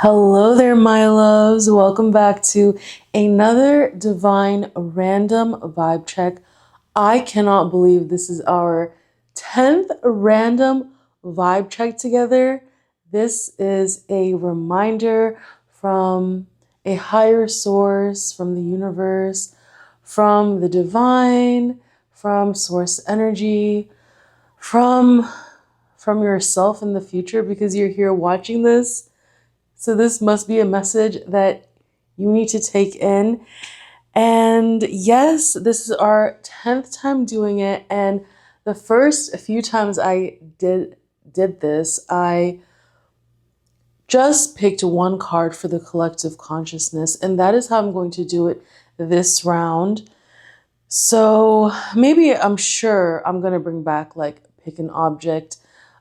Hello there, my loves. Welcome back to another divine random vibe check. I cannot believe this is our 10th random vibe check together. This is a reminder from a higher source, from the universe, from the divine, from source energy, from yourself in the future, because you're here watching this. So this must be a message that you need to take in. And yes, this is our 10th time doing it. And the first few times I did this, I just picked one card for the collective consciousness. And that is how I'm going to do it this round. So maybe I'm sure I'm going to bring back like pick an object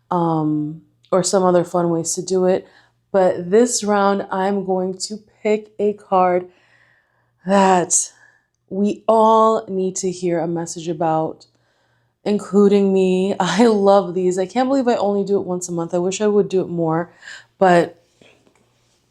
or some other fun ways to do it. But this round, I'm going to pick a card that we all need to hear a message about, including me. I love these. I can't believe I only do it once a month. I wish I would do it more. But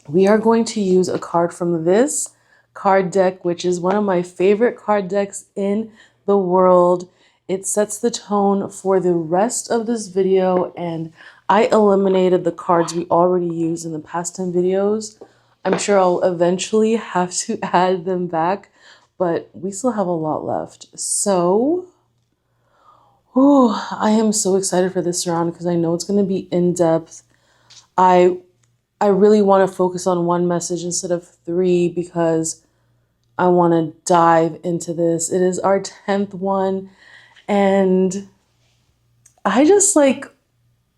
we are going to use a card from this card deck, which is one of my favorite card decks in the world. It sets the tone for the rest of this video, and I eliminated the cards we already used in the past 10 videos. I'm sure I'll eventually have to add them back, but we still have a lot left. So, I am so excited for this round because I know it's going to be in-depth. I really want to focus on one message instead of three because I want to dive into this. It is our 10th one, and I just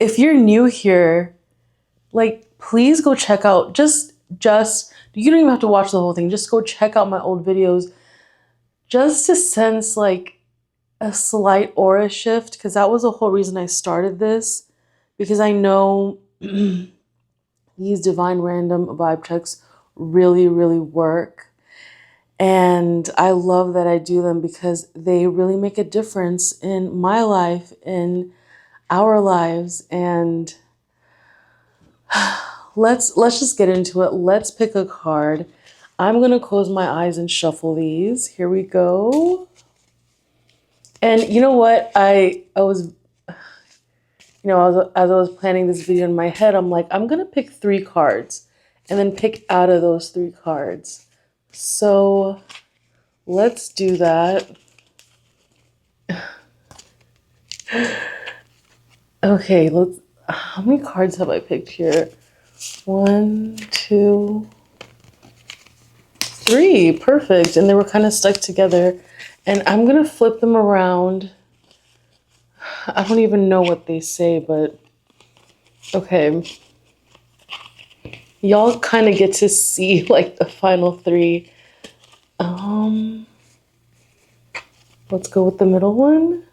if you're new here, please go check out just you don't even have to watch the whole thing. Just go check out my old videos just to sense a slight aura shift, because that was the whole reason I started this, because I know these divine random vibe checks really, really work. And I love that I do them because they really make a difference in my life, in our lives. And let's just get into it. Let's pick a card. I'm going to close my eyes and shuffle these. Here we go. And you know what? I was as I was planning this video in my head, I'm like, I'm going to pick 3 cards and then pick out of those 3 cards. So let's do that. Okay, how many cards have I picked here? 1, 2, 3. Perfect. And they were kind of stuck together. And I'm going to flip them around. I don't even know what they say, but okay. Y'all kind of get to see the final 3. Let's go with the middle one.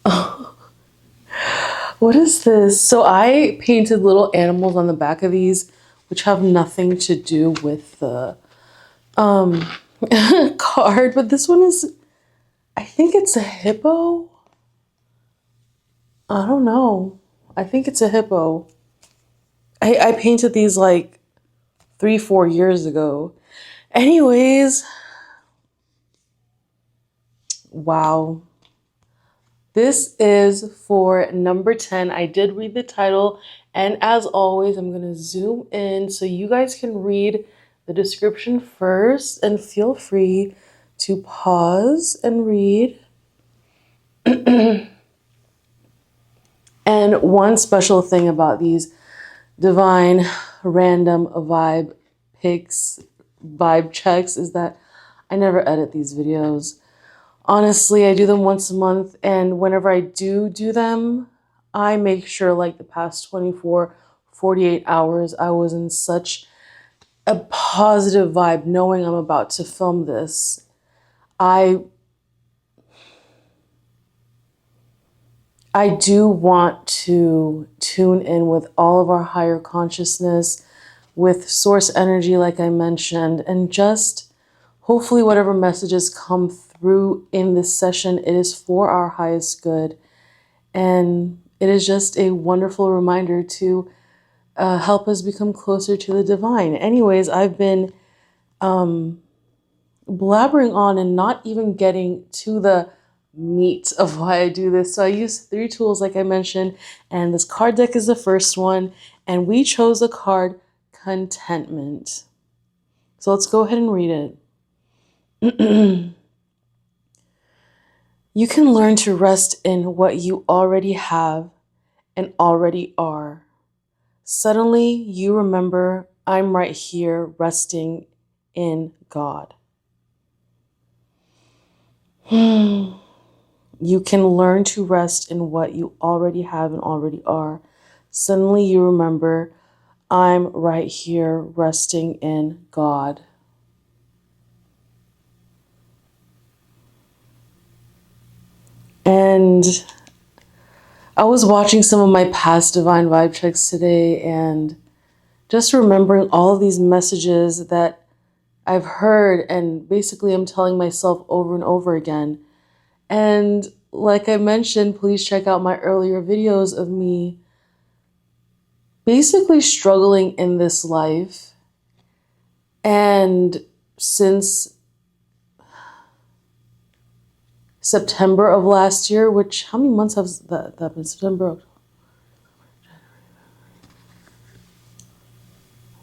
Oh, what is this? So I painted little animals on the back of these, which have nothing to do with the card, but this one is, I think it's a hippo. I don't know. I think it's a hippo. I painted these 3-4 years ago. Anyways, wow. This is for number 10. I did read the title, and as always, I'm going to zoom in so you guys can read the description first, and feel free to pause and read. And one special thing about these divine random vibe checks is that I never edit these videos. Honestly, I do them once a month, and whenever I do them, I make sure the past 24, 48 hours, I was in such a positive vibe knowing I'm about to film this. I do want to tune in with all of our higher consciousness, with source energy, like I mentioned, and just hopefully whatever messages come through in this session, it is for our highest good. And it is just a wonderful reminder to help us become closer to the divine. Anyways, I've been blabbering on and not even getting to the meat of why I do this. So I use 3 tools, like I mentioned, and this card deck is the first one, and we chose the card Contentment. So let's go ahead and read it. You can learn to rest in what you already have and already are. Suddenly, you remember, I'm right here resting in God. You can learn to rest in what you already have and already are. Suddenly, you remember, I'm right here resting in God. And I was watching some of my past divine vibe checks today and just remembering all of these messages that I've heard, and basically I'm telling myself over and over again. And like I mentioned, please check out my earlier videos of me basically struggling in this life. And since September of last year, which how many months has that been? September.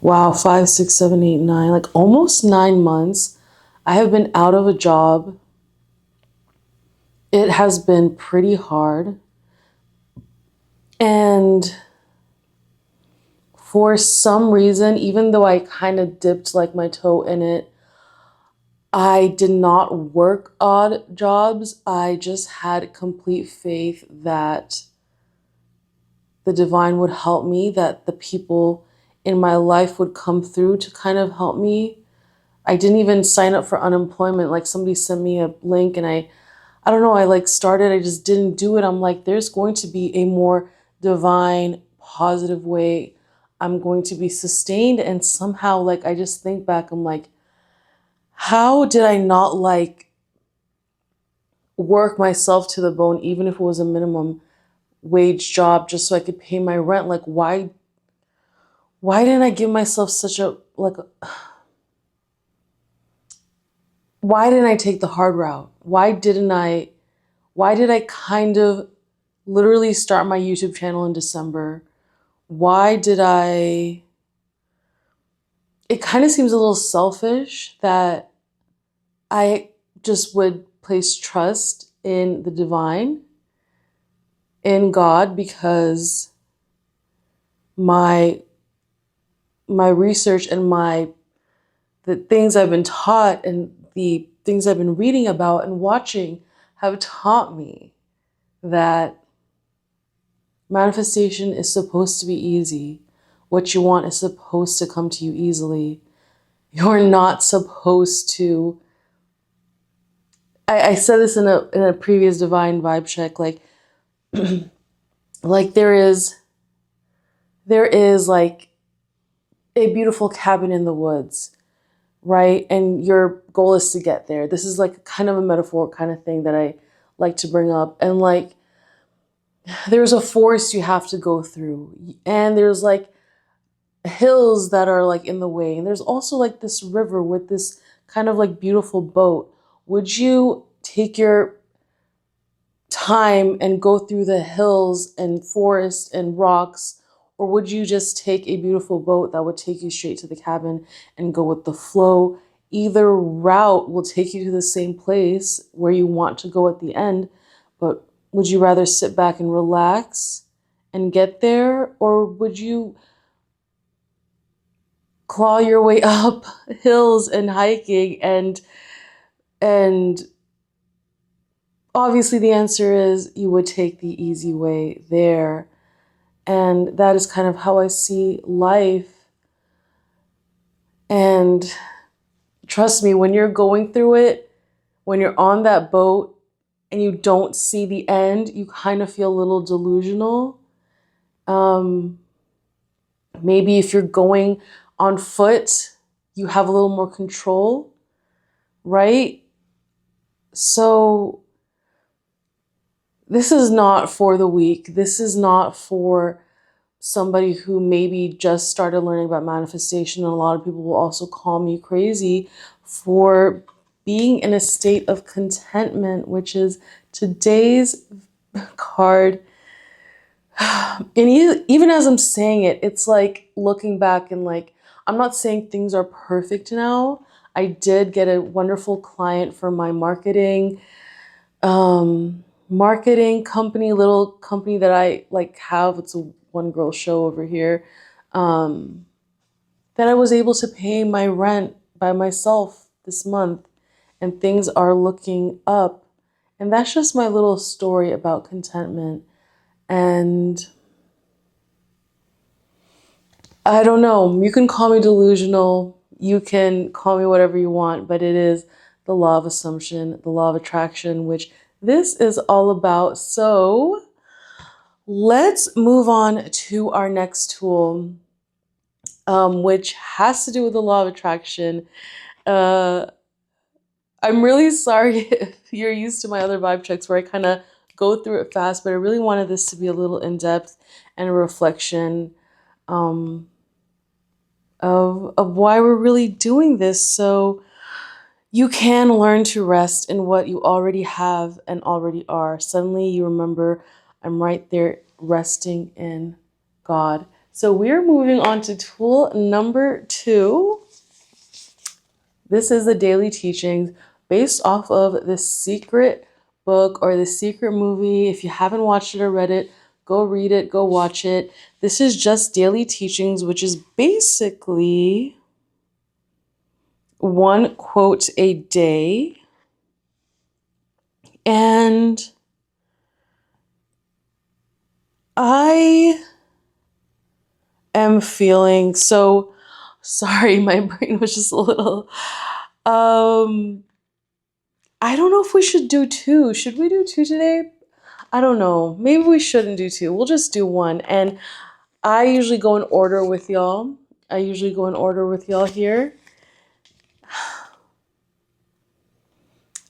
Wow, 5, 6, 7, 8, 9, like almost 9 months. I have been out of a job. It has been pretty hard. And for some reason, even though I kind of dipped like my toe in it, I did not work odd jobs. I just had complete faith that the divine would help me, that the people in my life would come through to kind of help me. I didn't even sign up for unemployment. Like somebody sent me a link and I don't know, I like started, I just didn't do it. I'm like, there's going to be a more divine, positive way I'm going to be sustained. And somehow, like, I just think back, I'm like, how did I not like work myself to the bone, even if it was a minimum wage job, just so I could pay my rent? Like, why didn't I give myself such a, like, why didn't I take the hard route? Why did I kind of literally start my YouTube channel in December? Why did I, it kind of seems a little selfish that I just would place trust in the divine, in God, because my research and the things I've been taught and the things I've been reading about and watching have taught me that manifestation is supposed to be easy. What you want is supposed to come to you easily. You're not supposed to. I said this in a previous divine vibe check, like like there is like a beautiful cabin in the woods, right? And your goal is to get there. This is like kind of a metaphor kind of thing that I like to bring up. And like there's a forest you have to go through, and there's like hills that are like in the way, and there's also like this river with this kind of like beautiful boat. Would you take your time and go through the hills and forest and rocks, or would you just take a beautiful boat that would take you straight to the cabin and go with the flow? Either route will take you to the same place where you want to go at the end, but would you rather sit back and relax and get there, or would you claw your way up hills and hiking? And obviously the answer is you would take the easy way there. And that is kind of how I see life. And trust me, when you're going through it, when you're on that boat and you don't see the end, you kind of feel a little delusional. Maybe if you're going on foot, you have a little more control, right? So this is not for the weak. This is not for somebody who maybe just started learning about manifestation, and a lot of people will also call me crazy for being in a state of contentment, which is today's card. And even as I'm saying it, it's like looking back and like, I'm not saying things are perfect now. I did get a wonderful client for my marketing company, little company that I like have. It's a one girl show over here. Um, that I was able to pay my rent by myself this month, and things are looking up. And that's just my little story about contentment. And I don't know, you can call me delusional, you can call me whatever you want, but it is the law of assumption, the law of attraction, which this is all about. So let's move on to our next tool, which has to do with the law of attraction. Uh, I'm really sorry if you're used to my other vibe checks where I kind of go through it fast, but I really wanted this to be a little in depth and a reflection um, of why we're really doing this. So you can learn to rest in what you already have and already are. Suddenly you remember, I'm right there resting in God. So we're moving on to tool number 2. This is the daily teachings based off of the secret book or the secret movie. If you haven't watched it or read it, go read it, go watch it. This is just daily teachings, which is basically one quote a day. And I am feeling so sorry. My brain was just a little, I don't know if we should do 2. Should we do 2 today? I don't know. Maybe we shouldn't do 2. We'll just do 1. And I usually go in order with y'all. Here.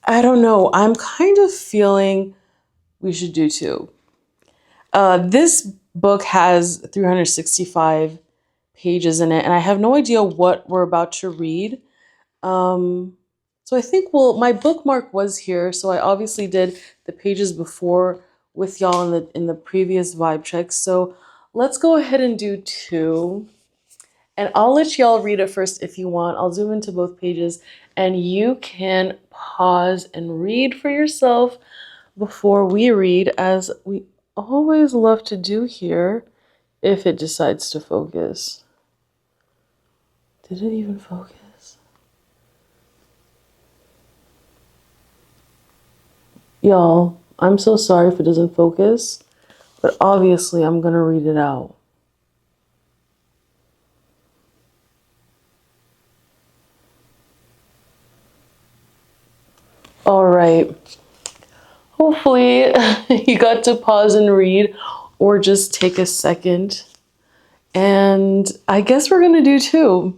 I don't know. I'm kind of feeling we should do 2. This book has 365 pages in it, and I have no idea what we're about to read. So I think, well, my bookmark was here, so I obviously did the pages before with y'all in the previous vibe checks. So let's go ahead and do 2. And I'll let y'all read it first if you want. I'll zoom into both pages and you can pause and read for yourself before we read, as we always love to do here, if it decides to focus. Did it even focus? Y'all, I'm so sorry if it doesn't focus, but obviously I'm gonna read it out. All right. Hopefully you got to pause and read, or just take a second. And I guess we're gonna do 2.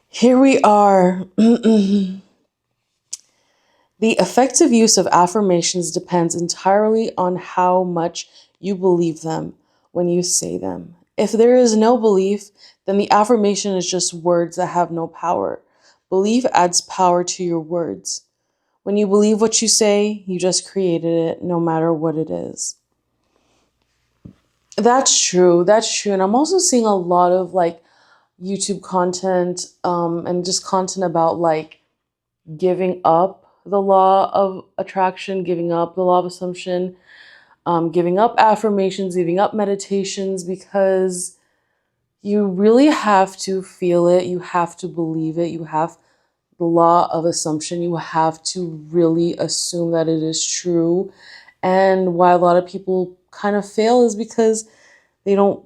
Here we are. The effective use of affirmations depends entirely on how much you believe them when you say them. If there is no belief, then the affirmation is just words that have no power. Belief adds power to your words. When you believe what you say, you just created it, no matter what it is. That's true. That's true. And I'm also seeing a lot of like YouTube content and just content about like giving up the law of attraction, giving up the law of assumption, giving up affirmations, giving up meditations, because you really have to feel it. You have to believe it. You have the law of assumption. You have to really assume that it is true. And why a lot of people kind of fail is because they don't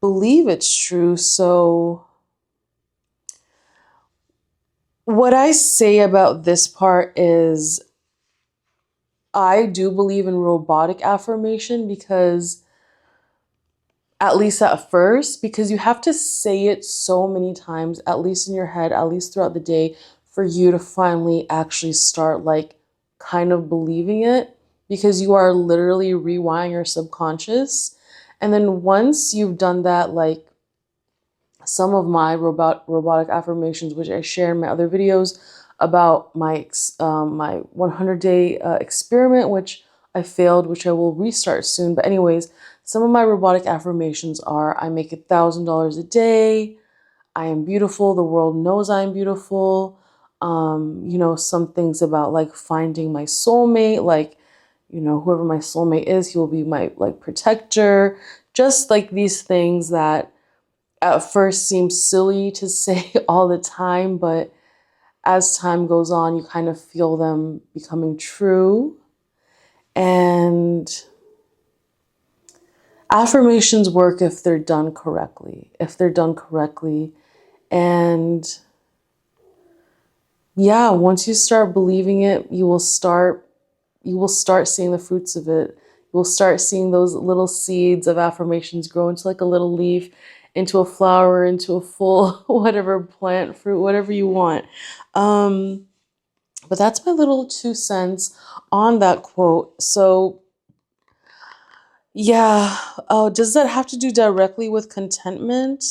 believe it's true. So what I say about this part is I do believe in robotic affirmation, because at least at first, because you have to say it so many times, at least in your head, at least throughout the day, for you to finally actually start like kind of believing it, because you are literally rewiring your subconscious. And then once you've done that, like some of my robotic affirmations, which I share in my other videos about my 100-day experiment, which I failed, which I will restart soon. But anyways, some of my robotic affirmations are: I make $1,000 a day. I am beautiful. The world knows I am beautiful. Some things about like finding my soulmate, like, whoever my soulmate is, he will be my like protector. Just like these things that at first seem silly to say all the time, but as time goes on, you kind of feel them becoming true. And affirmations work if they're done correctly. If they're done correctly. And yeah, once you start believing it, you will start seeing the fruits of it. You will start seeing those little seeds of affirmations grow into like a little leaf, into a flower, into a full whatever plant, fruit, whatever you want. But that's my little 2 cents on that quote. So yeah, oh, does that have to do directly with contentment?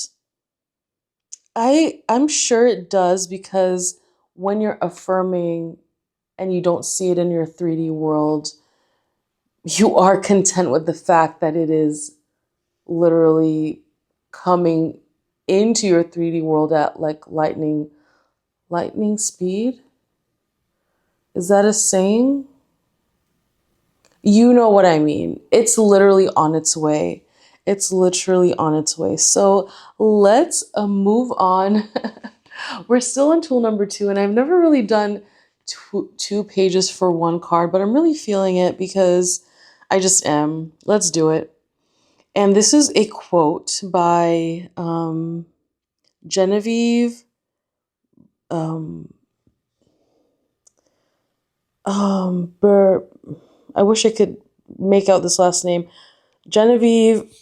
I'm sure it does, because when you're affirming and you don't see it in your 3D world, you are content with the fact that it is literally coming into your 3D world at like lightning speed. Is that a saying? You know what I mean. It's literally on its way. It's literally on its way. So let's move on. We're still on tool number 2, and I've never really done two pages for one card, but I'm really feeling it because I just am. Let's do it. And this is a quote by Genevieve. Um, Bur. I wish I could make out this last name. Genevieve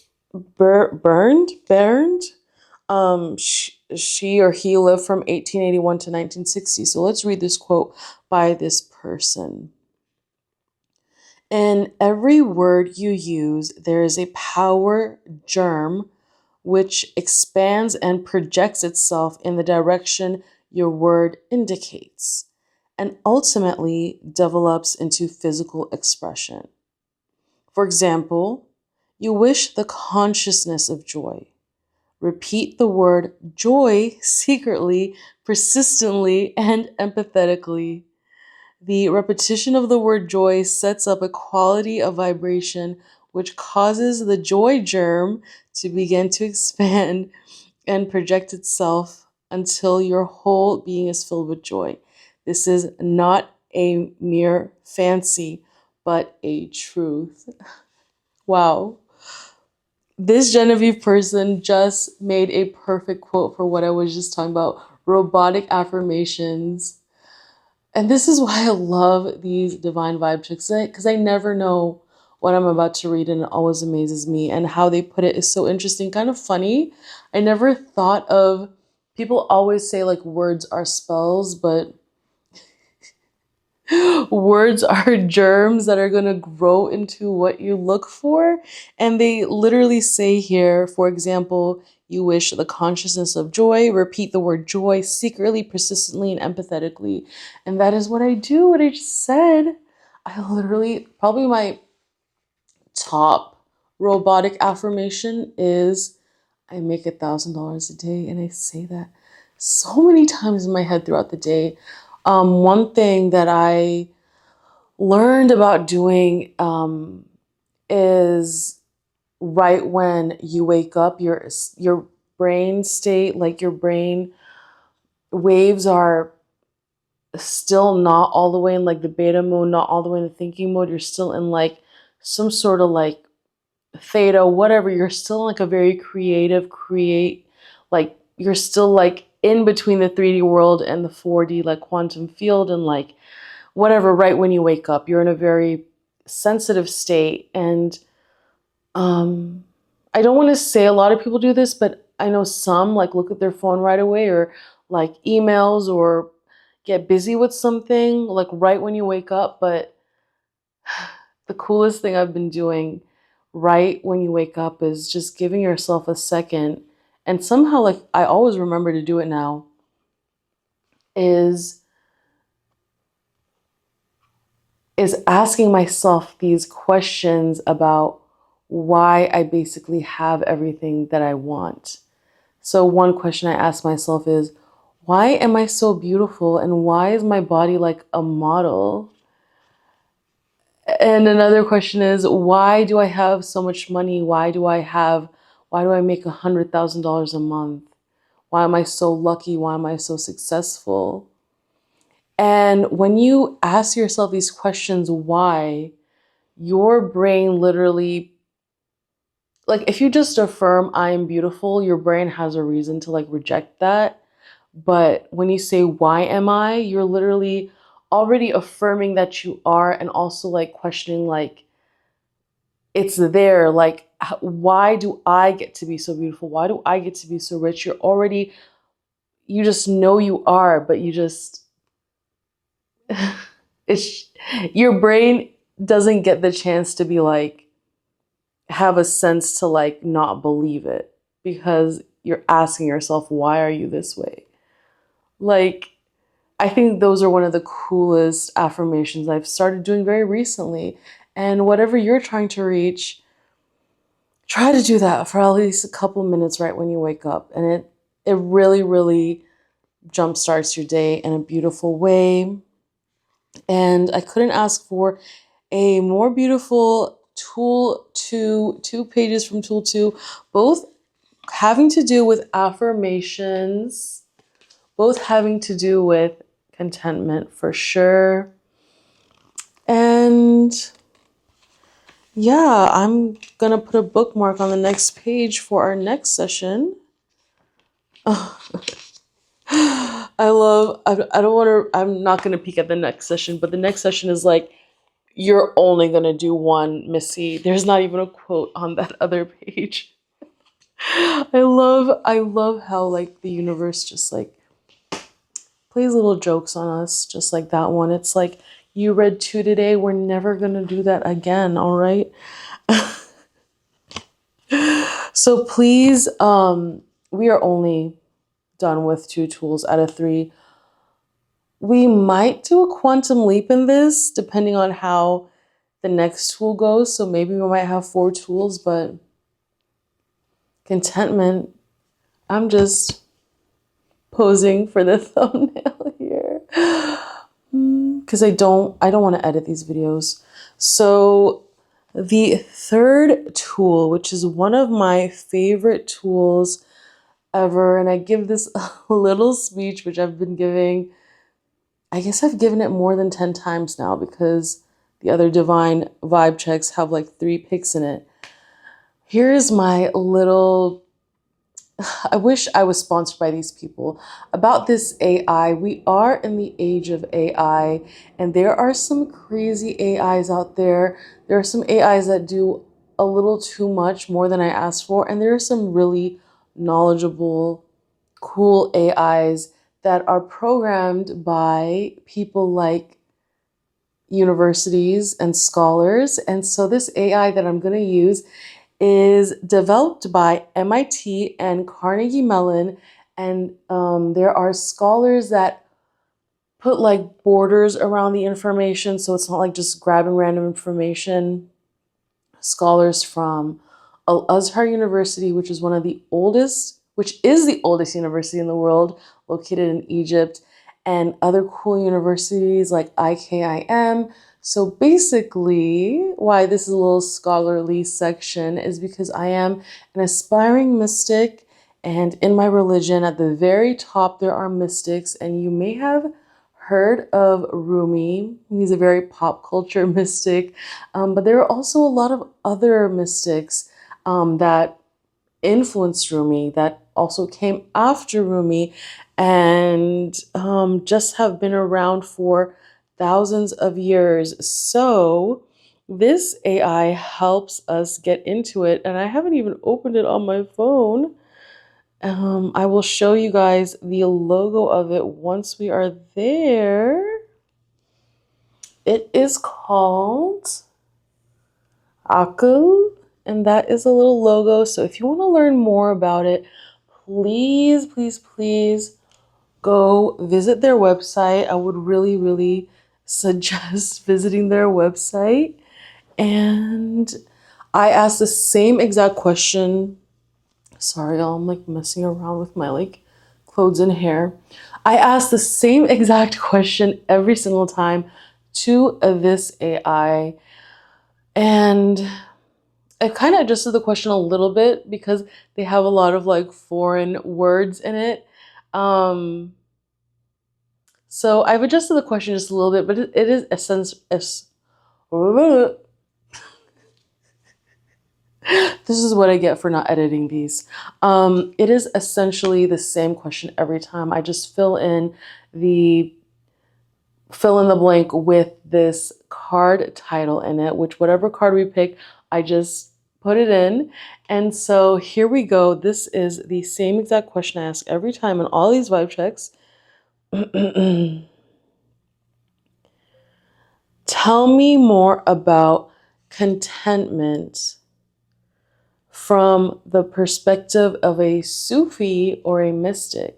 Burned. She or he lived from 1881 to 1960. So let's read this quote by this person. In every word you use, there is a power germ which expands and projects itself in the direction your word indicates, and ultimately develops into physical expression. For example, you wish the consciousness of joy. Repeat the word joy secretly, persistently, and empathetically. The repetition of the word joy sets up a quality of vibration which causes the joy germ to begin to expand and project itself until your whole being is filled with joy. This is not a mere fancy, but a truth. Wow. This Genevieve person just made a perfect quote for what I was just talking about: robotic affirmations. And this is why I love these divine vibe checks, because I never know what I'm about to read, and it always amazes me. And how they put it is so interesting, kind of funny. I never thought of, people always say like words are spells, but words are germs that are going to grow into what you look for. And they literally say here, for example, you wish the consciousness of joy, repeat the word joy secretly, persistently, and empathetically. And that is what I do, what I just said. I literally, probably my top robotic affirmation is I make $1,000 a day. And I say that so many times in my head throughout the day. One thing that I learned about doing is right when you wake up, your brain state, like your brain waves are still not all the way in like the beta mode, not all the way in the thinking mode. You're still in like some sort of like theta, whatever. You're still in like a very like you're still like in between the 3D world and the 4D like quantum field, and like whatever, right when you wake up, you're in a very sensitive state. And I don't want to say a lot of people do this, but I know some like look at their phone right away, or like emails, or get busy with something like right when you wake up. But the coolest thing I've been doing right when you wake up is just giving yourself a second. And somehow, like, I always remember to do it now, is asking myself these questions about why I basically have everything that I want. So one question I ask myself is, why am I so beautiful and why is my body like a model? And another question is, why do I have so much money? Why do I make $100,000 a month? Why am I so lucky? Why am I so successful? And when you ask yourself these questions, why, your brain literally, like, if you just affirm I am beautiful, your brain has a reason to like reject that. But when you say why am I, you're literally already affirming that you are, and also like questioning, like, it's there, like, why do I get to be so beautiful? Why do I get to be so rich? You just know you are, but you just it's your brain doesn't get the chance to be like, have a sense to like not believe it, because you're asking yourself, why are you this way? Like, I think those are one of the coolest affirmations I've started doing very recently. And whatever you're trying to reach, try to do that for at least a couple minutes right when you wake up. And it really, really jumpstarts your day in a beautiful way. And I couldn't ask for a more beautiful two pages from tool 2, both having to do with affirmations, both having to do with contentment for sure. And yeah, I'm gonna put a bookmark on the next page for our next session. I don't want to, I'm not gonna peek at the next session, but the next session is like, you're only gonna do one, Missy. There's not even a quote on that other page. I love how like the universe just like plays little jokes on us, just like that one. It's like, you read 2 today, we're never gonna do that again, all right? So please, we are only done with 2 tools out of 3. We might do a quantum leap in this, depending on how the next tool goes. So maybe we might have 4 tools, but contentment, I'm just posing for the thumbnail here. Because I don't want to edit these videos. So the third tool, which is one of my favorite tools ever, and I give this a little speech, which I've been giving, I guess I've given it more than 10 times now, because the other divine vibe checks have like 3 picks in it. Here's my little, I wish I was sponsored by these people. About this AI, we are in the age of AI, and there are some crazy AIs out there. There are some AIs that do a little too much, more than I asked for, and there are some really knowledgeable, cool AIs that are programmed by people like universities and scholars. And so this AI that I'm going to use is developed by MIT and Carnegie Mellon. And there are scholars that put like borders around the information, so it's not like just grabbing random information. Scholars from Al Azhar University, which is the oldest university in the world, located in Egypt, and other cool universities like IKIM. So basically, why this is a little scholarly section is because I am an aspiring mystic, and in my religion, at the very top, there are mystics, and you may have heard of Rumi. He's a very pop culture mystic, but there are also a lot of other mystics that influenced Rumi, that also came after Rumi, and just have been around for thousands of years. So this AI helps us get into it, and I haven't even opened it on my phone. I will show you guys the logo of it once we are there. It is called Akal, and that is a little logo. So if you want to learn more about it, please, please, please go visit their website. I would really, really suggest visiting their website. And I asked the same exact question. Sorry, y'all, I'm like messing around with my like clothes and hair. I asked the same exact question every single time to this AI. And I kind of adjusted the question a little bit because they have a lot of like foreign words in it. So I've adjusted the question just a little bit, but it is essence. This is what I get for not editing these. It is essentially the same question every time. I just fill in the blank with this card title in it, which whatever card we pick, I just put it in. And so here we go. This is the same exact question I ask every time in all these vibe checks. Tell me more about contentment from the perspective of a Sufi or a mystic.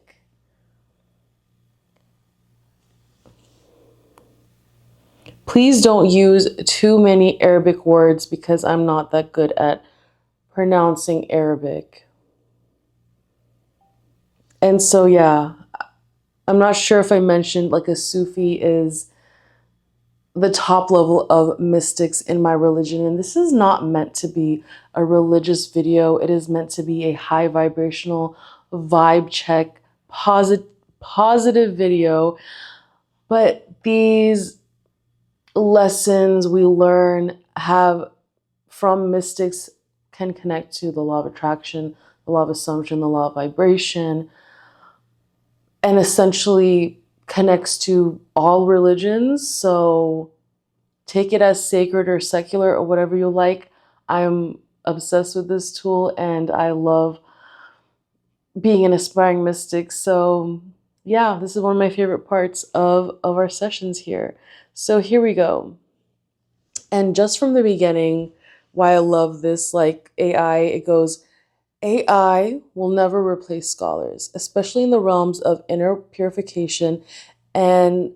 Please don't use too many Arabic words because I'm not that good at pronouncing Arabic. And so, yeah, I'm not sure if I mentioned like a Sufi is the top level of mystics in my religion. And this is not meant to be a religious video. It is meant to be a high vibrational vibe check, positive video. But these lessons we learn have from mystics can connect to the law of attraction, the law of assumption, the law of vibration, and essentially connects to all religions. So take it as sacred or secular or whatever you like. I'm obsessed with this tool and I love being an aspiring mystic. So yeah, this is one of my favorite parts of our sessions here. So here we go. And just from the beginning, why I love this like AI, it goes, AI will never replace scholars, especially in the realms of inner purification and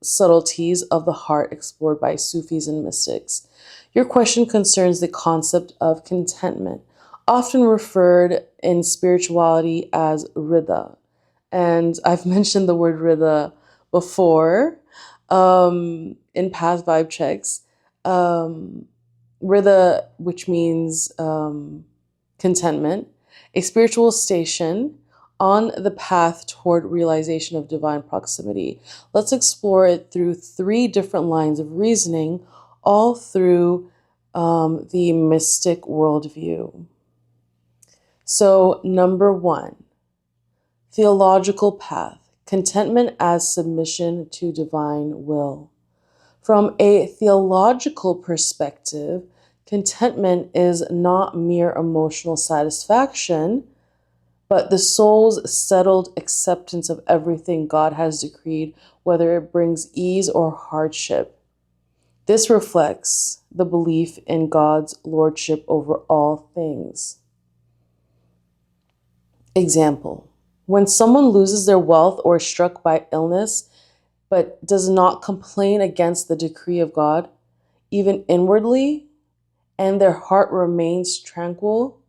subtleties of the heart explored by Sufis and mystics. Your question concerns the concept of contentment, often referred in spirituality as rida. And I've mentioned the word rida before in past vibe checks. Rida, which means contentment, a spiritual station on the path toward realization of divine proximity. Let's explore it through 3 different lines of reasoning, all through the mystic worldview. So, number 1, theological path, contentment as submission to divine will. From a theological perspective, contentment is not mere emotional satisfaction, but the soul's settled acceptance of everything God has decreed, whether it brings ease or hardship. This reflects the belief in God's lordship over all things. Example, when someone loses their wealth or is struck by illness, but does not complain against the decree of God, even inwardly, and their heart remains tranquil,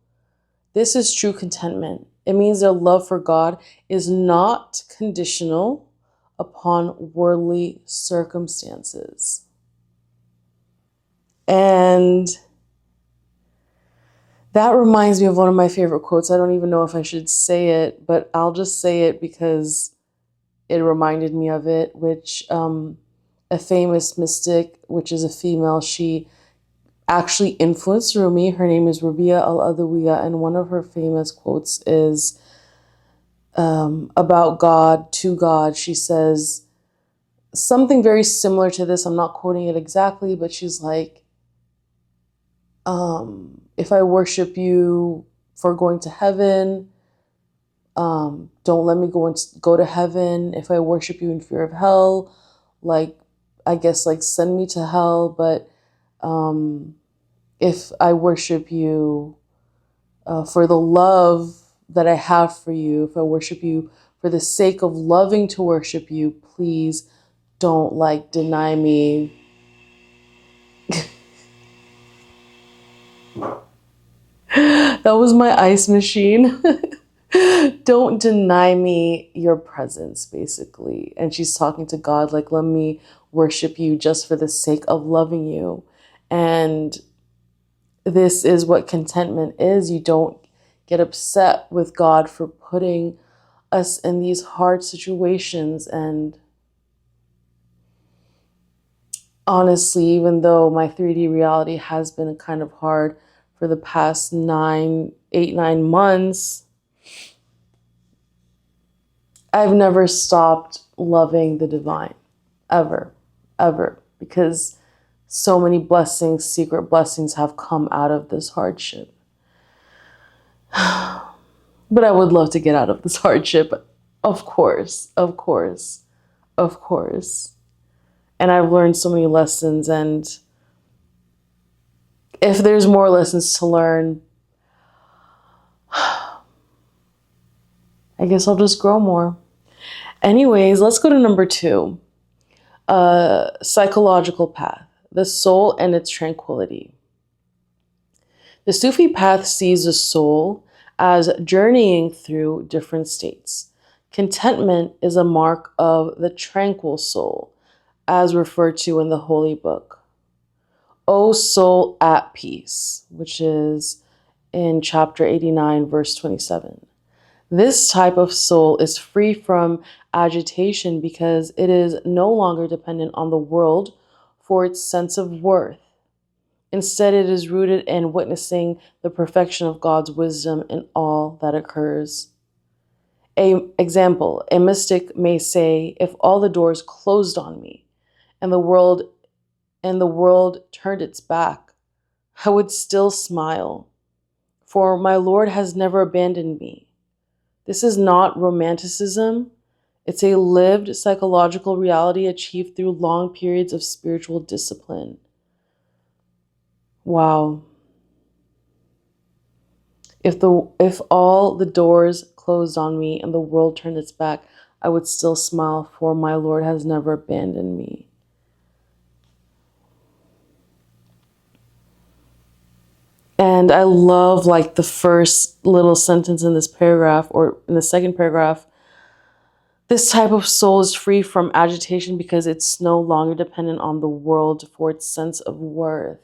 this is true contentment. It means their love for God is not conditional upon worldly circumstances. And that reminds me of one of my favorite quotes. I don't even know if I should say it, but I'll just say it because it reminded me of it, which a famous mystic, which is a female, she actually influenced Rumi. Her name is Rabia al-Adawiya, and one of her famous quotes is about God, to God. She says something very similar to this. I'm not quoting it exactly, but she's like, if I worship you for going to heaven, don't let me go to heaven. If I worship you in fear of hell, like, I guess like send me to hell. But if I worship you for the love that I have for you, if I worship you for the sake of loving to worship you, please don't like deny me. That was my ice machine. Don't deny me your presence, basically. And she's talking to God, like, let me worship you just for the sake of loving you. And this is what contentment is. You don't get upset with God for putting us in these hard situations. And honestly, even though my 3D reality has been kind of hard for the past 9 months, I've never stopped loving the divine, ever, ever, because so many blessings, secret blessings have come out of this hardship. But I would love to get out of this hardship. Of course, of course, of course. And I've learned so many lessons, and if there's more lessons to learn, I guess I'll just grow more. Anyways, let's go to number 2. Psychological path, the soul and its tranquility. The Sufi path sees the soul as journeying through different states. Contentment is a mark of the tranquil soul, as referred to in the Holy Book. O soul at peace, which is in chapter 89, verse 27. This type of soul is free from agitation because it is no longer dependent on the world for its sense of worth. Instead, it is rooted in witnessing the perfection of God's wisdom in all that occurs. Example, a mystic may say, if all the doors closed on me and the world turned its back, I would still smile, for my Lord has never abandoned me. This is not romanticism. It's a lived psychological reality achieved through long periods of spiritual discipline. Wow. If all the doors closed on me and the world turned its back, I would still smile, for my Lord has never abandoned me. And I love like the first little sentence in this paragraph, or in the second paragraph. This type of soul is free from agitation because it's no longer dependent on the world for its sense of worth.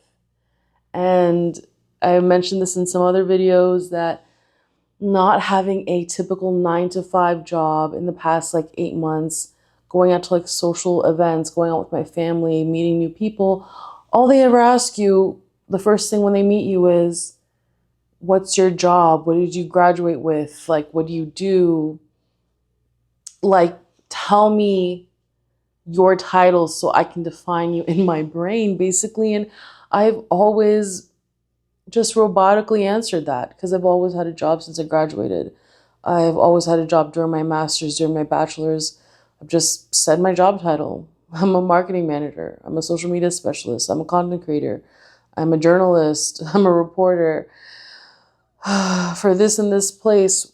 And I mentioned this in some other videos, that not having a typical 9-to-5 job in the past like 8 months, going out to like social events, going out with my family, meeting new people, all they ever ask you, the first thing when they meet you is, what's your job? What did you graduate with? Like, what do you do? Like, tell me your titles so I can define you in my brain, basically. And I've always just robotically answered that because I've always had a job since I graduated. I've always had a job during my master's, during my bachelor's. I've just said my job title. I'm a marketing manager. I'm a social media specialist. I'm a content creator. I'm a journalist. I'm a reporter. For this and this place,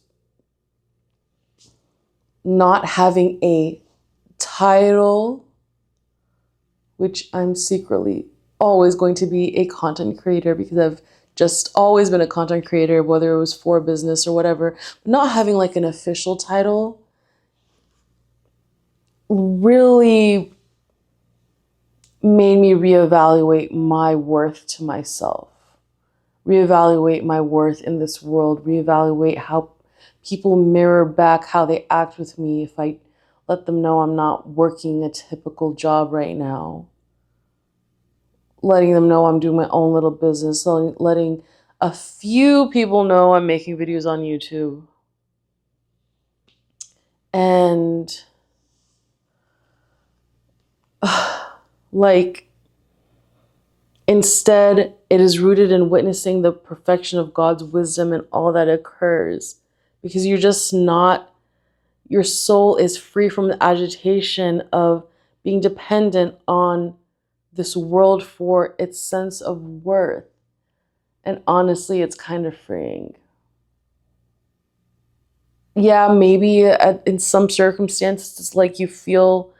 not having a title, which I'm secretly always going to be a content creator because I've just always been a content creator, whether it was for business or whatever. Not having like an official title really made me reevaluate my worth to myself, reevaluate my worth in this world, reevaluate how people mirror back how they act with me if I let them know I'm not working a typical job right now. Letting them know I'm doing my own little business, letting a few people know I'm making videos on YouTube. And like, instead, it is rooted in witnessing the perfection of God's wisdom in all that occurs. Because you're just not, your soul is free from the agitation of being dependent on this world for its sense of worth. And honestly, it's kind of freeing. Yeah, maybe in some circumstances, it's like you feel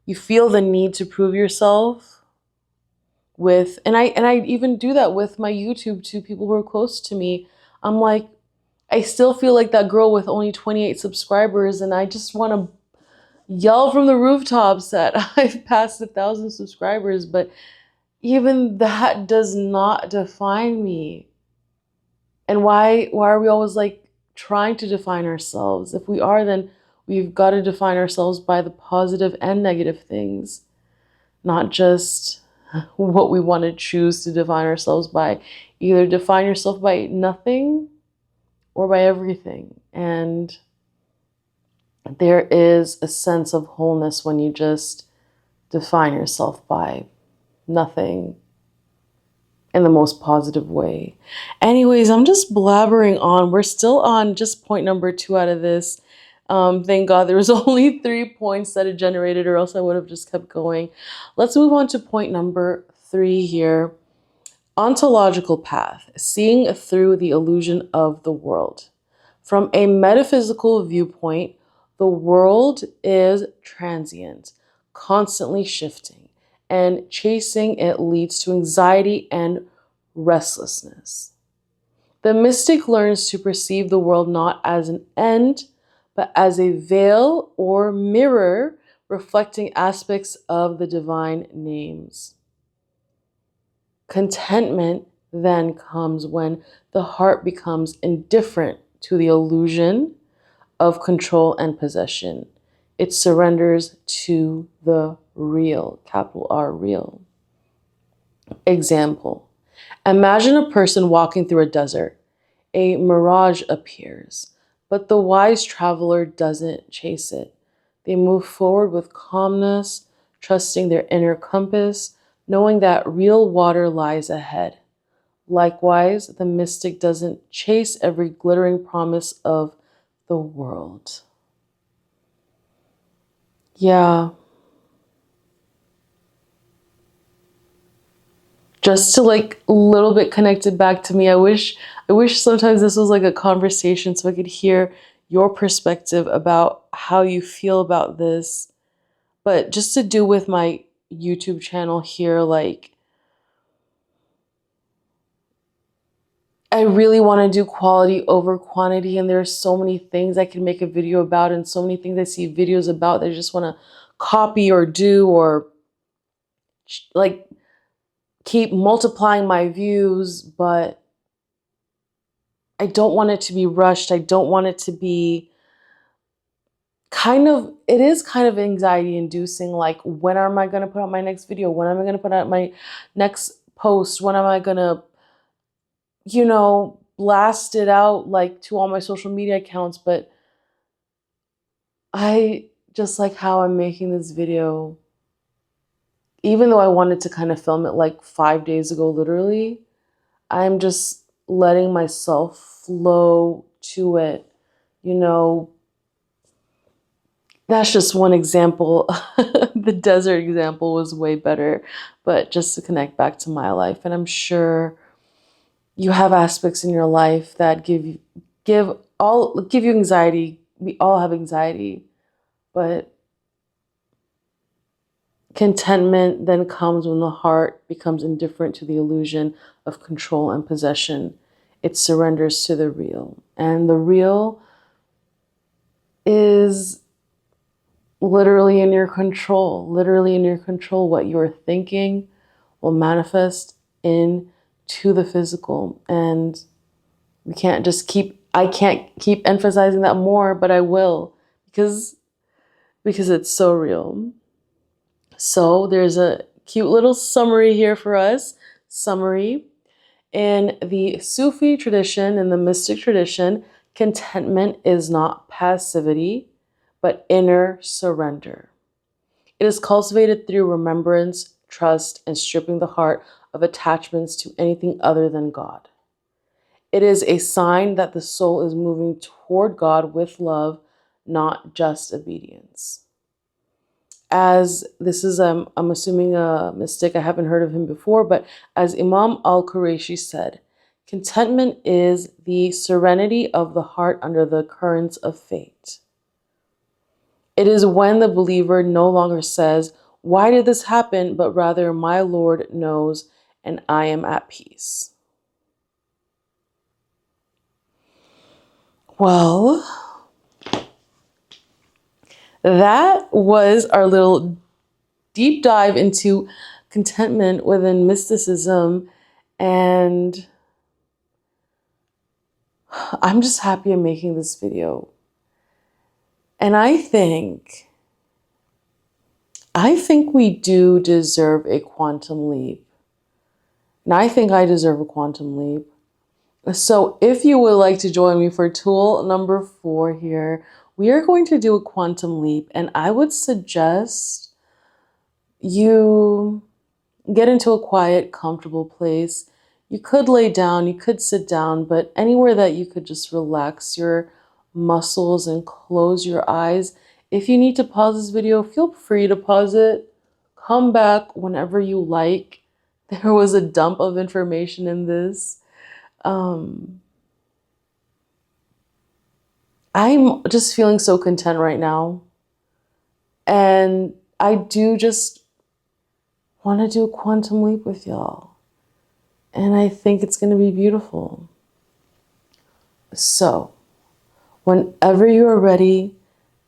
the need to prove yourself with, and I even do that with my YouTube to people who are close to me. I'm like, I still feel like that girl with only 28 subscribers, and I just want to yell from the rooftops that I've passed 1,000 subscribers, but even that does not define me. And why are we always like trying to define ourselves? If we are, then we've got to define ourselves by the positive and negative things, not just what we want to choose to define ourselves by. Either define yourself by nothing or by everything. And there is a sense of wholeness when you just define yourself by nothing in the most positive way. Anyways, I'm just blabbering on. We're still on just point number 2 out of this. Thank God there was only 3 points that it generated, or else I would have just kept going. Let's move on to point number 3 here. Ontological path, seeing through the illusion of the world. From a metaphysical viewpoint, the world is transient, constantly shifting, and chasing it leads to anxiety and restlessness. The mystic learns to perceive the world not as an end, but as a veil or mirror reflecting aspects of the divine names. Contentment then comes when the heart becomes indifferent to the illusion of control and possession. It surrenders to the real, capital R, real. Example: imagine a person walking through a desert. A mirage appears, but the wise traveler doesn't chase it. They move forward with calmness, trusting their inner compass, knowing that real water lies ahead. Likewise, the mystic doesn't chase every glittering promise of the world. Yeah. Just to like a little bit connect it back to me, I wish sometimes this was like a conversation so I could hear your perspective about how you feel about this. But just to do with my YouTube channel here, like I really want to do quality over quantity, and there's so many things I can make a video about, and so many things I see videos about that I just want to copy or do, or like keep multiplying my views, but I don't want it to be rushed. I don't want it to be it is kind of anxiety inducing. Like, when am I going to put out my next video? When am I going to put out my next post? When am I going to, blast it out like to all my social media accounts? But I just like how I'm making this video, even though I wanted to kind of film it like 5 days ago, literally, I'm just letting myself flow to it. That's just one example. The desert example was way better, but just to connect back to my life. And I'm sure you have aspects in your life that give you anxiety. We all have anxiety, but contentment then comes when the heart becomes indifferent to the illusion of control and possession. It surrenders to the real. And the real is literally in your control. Literally in your control. What you are thinking will manifest into the physical. And I can't keep emphasizing that more, but I will, because it's so real. So there's a cute little summary here for us. Summary: in the Sufi tradition, in the mystic tradition, contentment is not passivity, but inner surrender. It is cultivated through remembrance, trust, and stripping the heart of attachments to anything other than God. It is a sign that the soul is moving toward God with love, not just obedience. As this is, I'm assuming a mystic, I haven't heard of him before, but as Imam al-Qurayshi said, Contentment is the serenity of the heart under the currents of fate. It is when the believer no longer says, "Why did this happen?" but rather, "My Lord knows and I am at peace." Well, that was our little deep dive into contentment within mysticism. And I'm just happy I'm making this video. And I think we do deserve a quantum leap. And I think I deserve a quantum leap. So if you would like to join me for tool number 4 here, we are going to do a quantum leap. And I would suggest you get into a quiet, comfortable place. You could lay down, you could sit down, but anywhere that you could just relax your muscles and close your eyes. If you need to pause this video, feel free to pause it. Come back whenever you like. There was a dump of information in this. I'm just feeling so content right now. And I do just want to do a quantum leap with y'all. And I think it's going to be beautiful. So, whenever you are ready,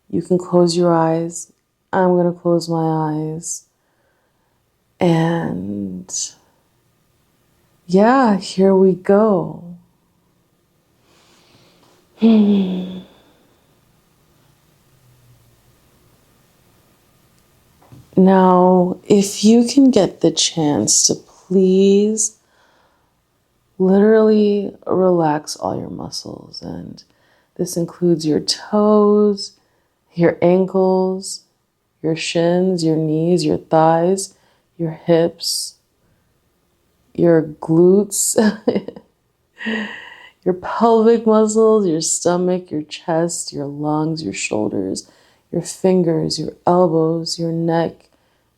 you can close your eyes. I'm going to close my eyes. And yeah, here we go. Now, if you can get the chance to please literally relax all your muscles, and this includes your toes, your ankles, your shins, your knees, your thighs, your hips, your glutes, your pelvic muscles, your stomach, your chest, your lungs, your shoulders, your fingers, your elbows, your neck,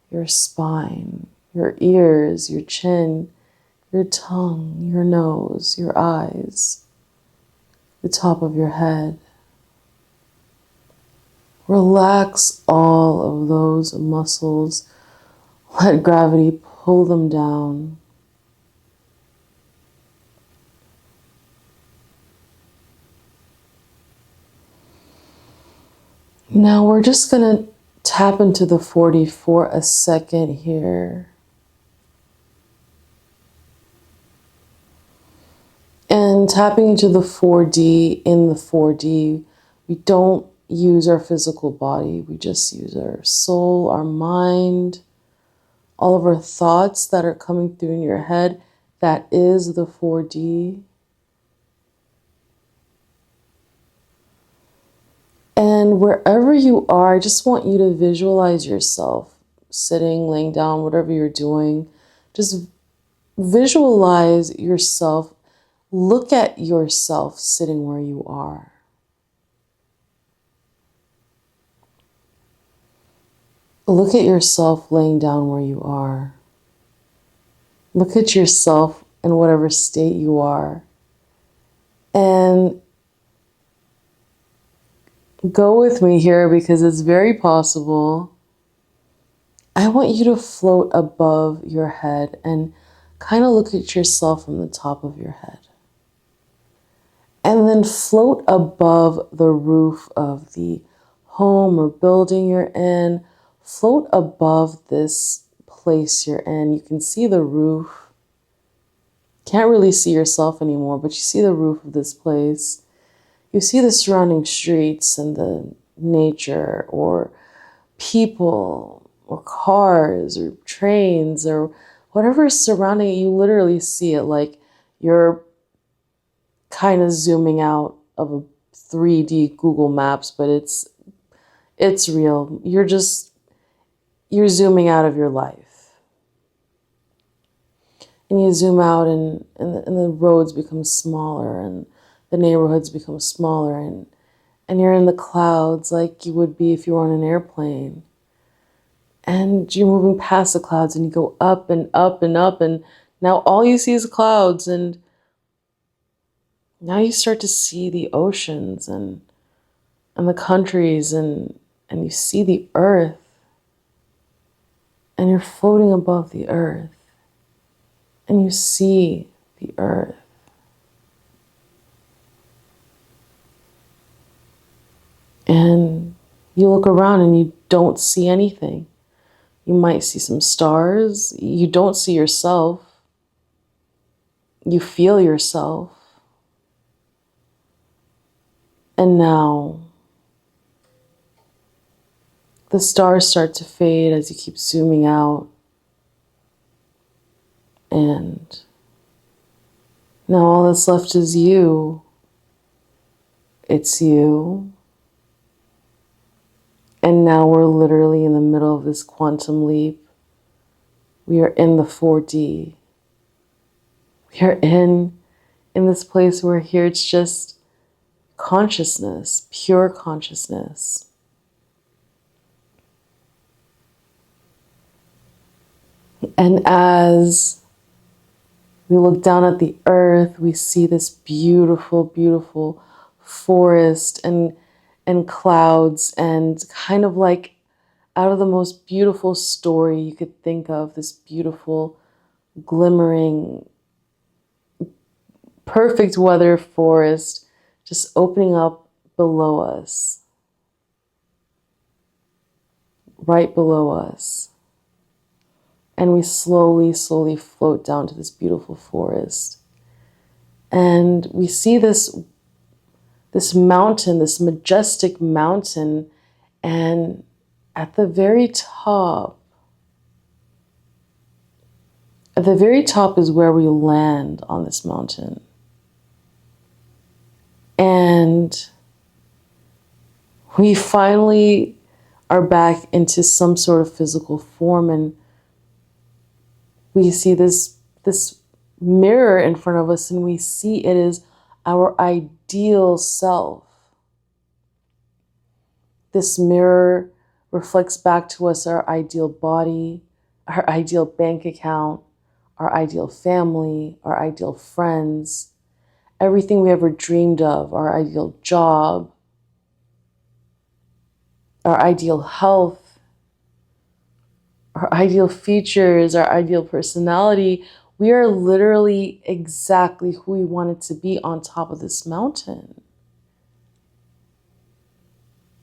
your spine, your ears, your chin, your tongue, your nose, your eyes, the top of your head. Relax all of those muscles. Let gravity pull them down. Now we're just going to tap into the 40 for a second here. And tapping into the 4D, in the 4D, we don't use our physical body. We just use our soul, our mind, all of our thoughts that are coming through in your head. That is the 4D. And wherever you are, I just want you to visualize yourself sitting, laying down, whatever you're doing. Just visualize yourself. Look at yourself sitting where you are. Look at yourself laying down where you are. Look at yourself in whatever state you are. And go with me here because it's very possible. I want you to float above your head and kind of look at yourself from the top of your head. And then float above the roof of the home or building you're in. Float above this place you're in. You can see the roof. Can't really see yourself anymore, but you see the roof of this place. You see the surrounding streets and the nature or people or cars or trains or whatever is surrounding it. You literally see it like you're kind of zooming out of a 3D Google Maps, but it's real. You're zooming out of your life. And you zoom out and the roads become smaller and the neighborhoods become smaller and you're in the clouds like you would be if you were on an airplane. And you're moving past the clouds and you go up and up and up and now all you see is clouds and Now you start to see the oceans and the countries and you see the earth, and you're floating above the earth and you see the earth. And you look around and you don't see anything. You might see some stars. You don't see yourself. You feel yourself. And now the stars start to fade as you keep zooming out. And now all that's left is you. It's you. And now we're literally in the middle of this quantum leap. We are in the 4D. We are in this place where here it's just consciousness, pure consciousness. And as we look down at the earth, we see this beautiful, beautiful forest and clouds, and kind of like out of the most beautiful story you could think of, this beautiful, glimmering, perfect weather forest just opening up below us, right below us. And we slowly, slowly float down to this beautiful forest. And we see this mountain, this majestic mountain. And at the very top is where we land on this mountain. And we finally are back into some sort of physical form, and we see this mirror in front of us, and we see it is our ideal self. This mirror reflects back to us our ideal body, our ideal bank account, our ideal family, our ideal friends, everything we ever dreamed of, our ideal job, our ideal health, our ideal features, our ideal personality. We are literally exactly who we wanted to be on top of this mountain.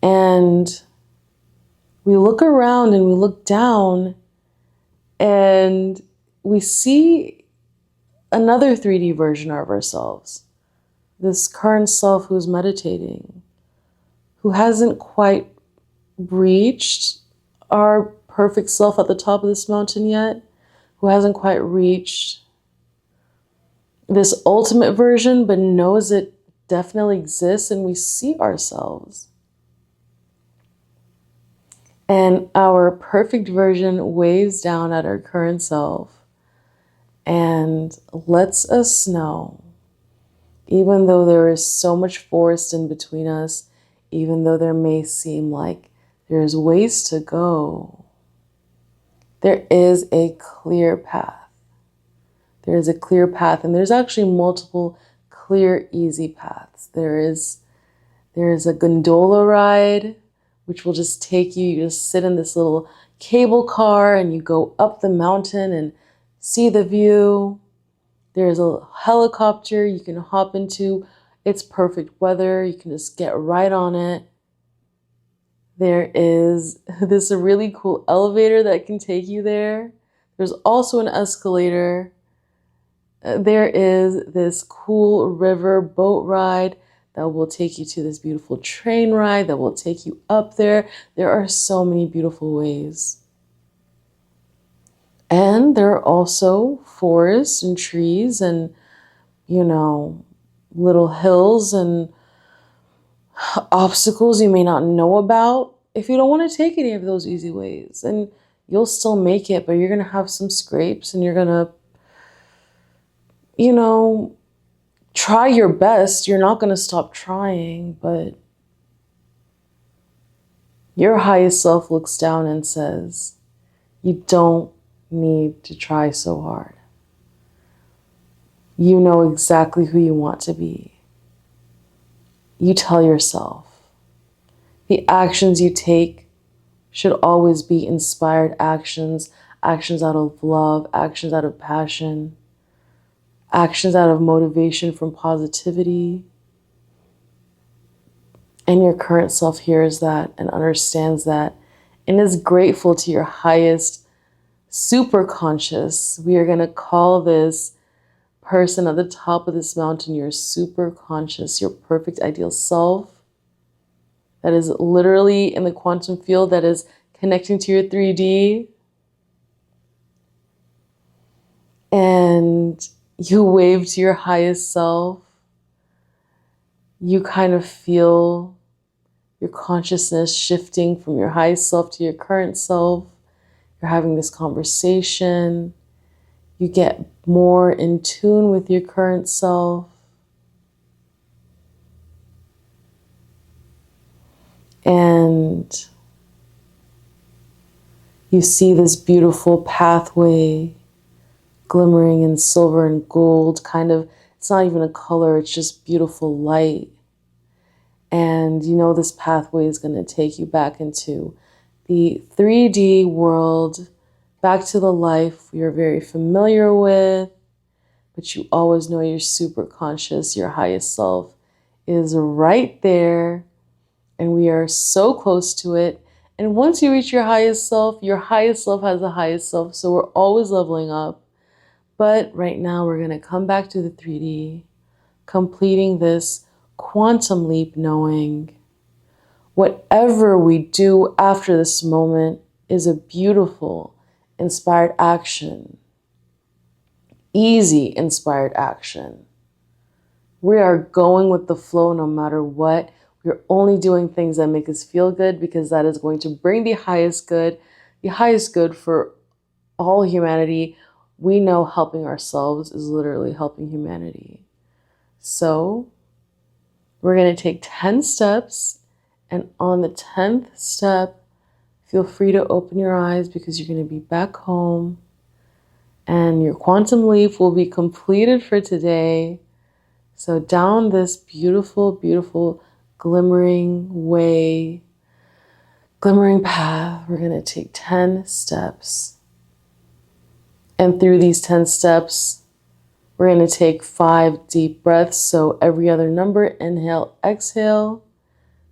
And we look around and we look down and we see another 3D version of ourselves. This current self who's meditating, who hasn't quite reached our perfect self at the top of this mountain yet, who hasn't quite reached this ultimate version, but knows it definitely exists, and we see ourselves. And our perfect version waves down at our current self and lets us know, even though there is so much forest in between us, even though there may seem like there's ways to go, there is a clear path. There is a clear path, and there's actually multiple clear, easy paths. There is a gondola ride, which will just take you. You just sit in this little cable car and you go up the mountain and see the view. There's a helicopter you can hop into. It's perfect weather. You can just get right on it. There is this really cool elevator that can take you there. There's also an escalator. There is this cool river boat ride that will take you to this beautiful train ride that will take you up there. There are so many beautiful ways. And there are also forests and trees and, little hills and obstacles you may not know about if you don't want to take any of those easy ways. And you'll still make it, but you're going to have some scrapes and you're going to, try your best. You're not going to stop trying, but your highest self looks down and says, you don't need to try so hard. You know exactly who you want to be. you tell yourself. The actions you take should always be inspired actions, actions out of love, actions out of passion, actions out of motivation from positivity. And your current self hears that and understands that and is grateful to your highest super conscious. We are going to call this person at the top of this mountain your super conscious, your perfect ideal self that is literally in the quantum field, that is connecting to your 3D. And you wave to your highest self. You kind of feel your consciousness shifting from your highest self to your current self. You're having this conversation. You get more in tune with your current self. And you see this beautiful pathway glimmering in silver and gold, kind of, it's not even a color, it's just beautiful light. And you know this pathway is going to take you back into the 3D world, back to the life you're very familiar with, but you always know you're super conscious, your highest self is right there, and we are so close to it. And once you reach your highest self has the highest self, so we're always leveling up. But right now we're going to come back to the 3D, completing this quantum leap, knowing whatever we do after this moment is a beautiful, inspired action. Easy, inspired action. We are going with the flow no matter what. We're only doing things that make us feel good because that is going to bring the highest good for all humanity. We know helping ourselves is literally helping humanity. So we're going to take 10 steps, and on the 10th step, feel free to open your eyes because you're going to be back home and your quantum leap will be completed for today. So down this beautiful, beautiful, glimmering way, glimmering path, we're going to take 10 steps. And through these 10 steps, we're going to take 5 deep breaths. So every other number, inhale, exhale.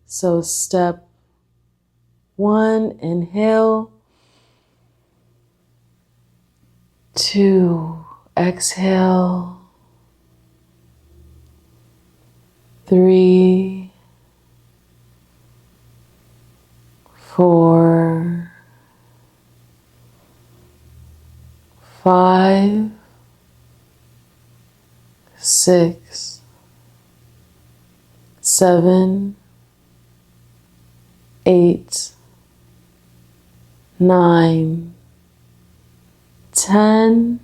So step 1, inhale. 2, exhale. 3, 4, 5, 6, 7, 8, 9, 10,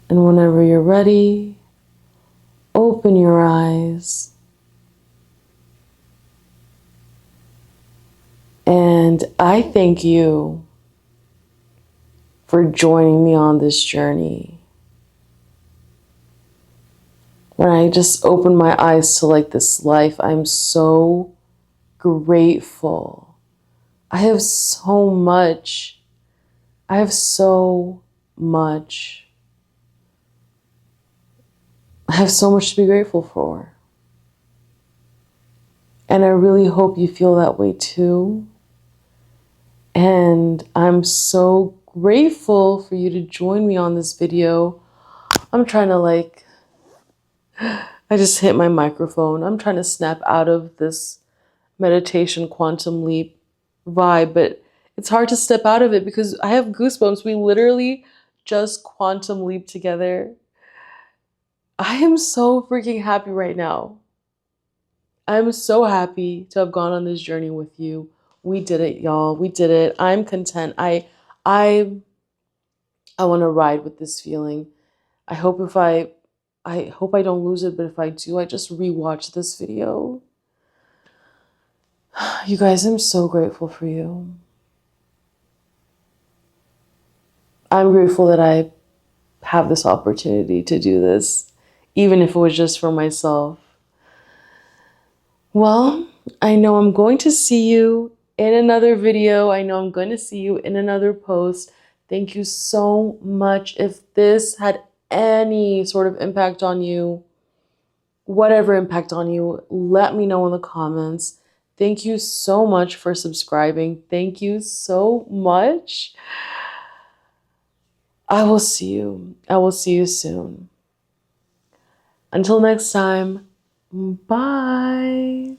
and whenever you're ready, open your eyes. And I thank you for joining me on this journey. When I just open my eyes to like this life, I'm so grateful. I have so much. I have so much. I have so much to be grateful for. And I really hope you feel that way too. And I'm so grateful for you to join me on this video. I'm trying to I just hit my microphone. I'm trying to snap out of this meditation quantum leap vibe, but it's hard to step out of it because I have goosebumps. We literally just quantum leap together. I am so freaking happy right now. I'm so happy to have gone on this journey with you. We did it, y'all. We did it. I'm content. I want to ride with this feeling. I hope I don't lose it, but if I do, I just rewatch this video. You guys, I'm so grateful for you. I'm grateful that I have this opportunity to do this, even if it was just for myself. Well, I know I'm going to see you in another video. I know I'm going to see you in another post. Thank you so much. If this had any sort of impact on you, whatever impact on you, let me know in the comments. Thank you so much for subscribing. Thank you so much. I will see you. I will see you soon. Until next time, bye.